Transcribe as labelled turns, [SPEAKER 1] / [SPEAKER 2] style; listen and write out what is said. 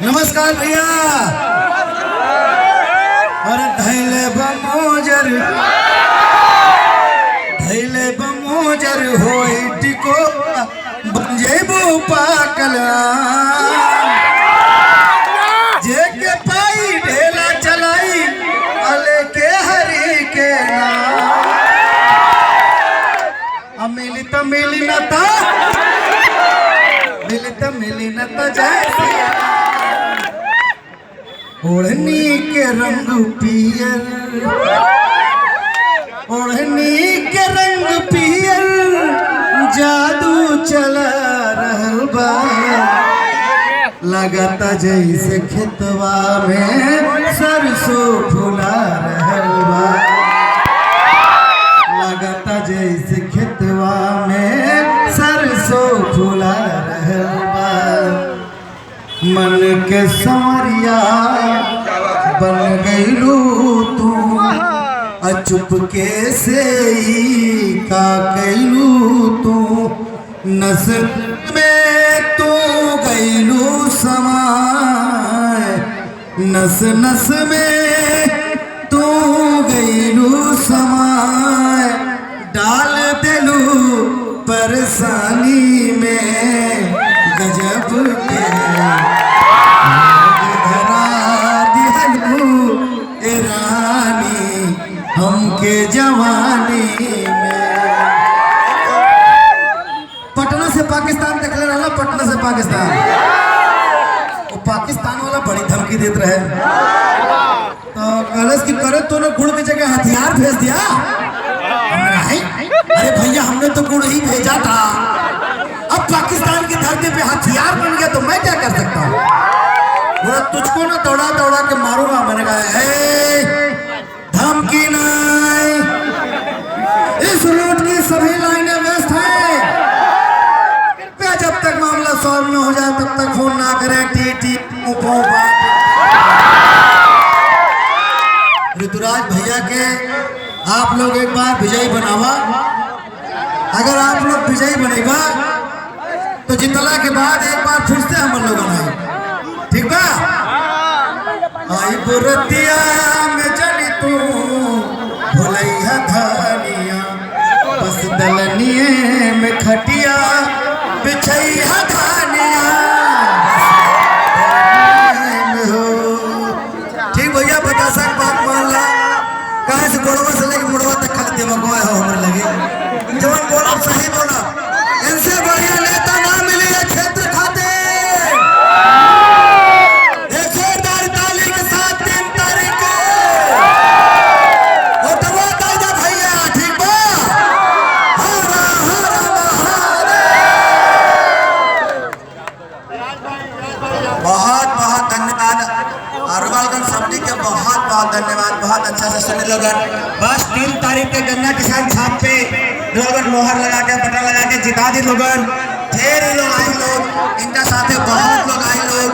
[SPEAKER 1] नमस्कार भैया। और धैले बमोजर होई टिको बंजेबू पाकल जे के पाई ढेला चलाई अले के हरि के नाम मिली न तो जैसे ओढ़नी के रंग पियर जादू चला रहल बा लगता जैसे खेतवा में सरसों फुला रहल बा लगता जैसे खेतवा में सरसों फुला रहल बा मन के संवरिया बन गईलू तू चुपके से का कैलू तू नस में तू गईलू समाय नस नस में तू गईलू समाय डाल देलू परेशानी में गजब के धरा दिलू ए रानी हमके जवानी में। पटना से पाकिस्तान तक ले रहा, पटना से पाकिस्तान वो पाकिस्तान वाला बड़ी धमकी देते रहे तो कलश की करे तो ने गुड़ की जगह हथियार भेज दिया। अरे भैया हमने तो गुड़ ही भेजा था, अब पाकिस्तान की धरती पे हथियार बन गया तो मैं क्या कर सकता हूँ। तुझको ना दौड़ा दौड़ा के मारूंगा। मैंने कहा धमकी नहीं, इस रूट की सभी लाइनें व्यस्त हैं। कृपया जब तक मामला सॉल्व न हो जाए तब तक फोन ना करें। टी ऋतुराज भैया के आप लोग एक बार विजयी बनावा। अगर आप लोग विजयी बनेगा तो जितला के बाद एक बार फिर से हम लोग बनाए, ठीक बा। आई बुरतिया में जनी तू भुलैया धानिया बस दलनिए में खटिया बिछैया धानिया ठीक भैया। बता सक बात मान ला कहाँ से गोड़वा से लेके मुड़वा तक खा देवा गोया हो हमरे लगे जवन बोला सही बोला। इनसे बढ़िया नेता ना मिली है क्षेत्र खाते। बहुत धन्यवाद, बहुत अच्छा से सुने लोगन। बस 3 तारीख के गन्ना किसान छाप पे लोगन मोहर लगा के बटन लगा के जिता दी लोगन। ढेर लोग आए लोग इनका साथे बहुत लोग आए लोग।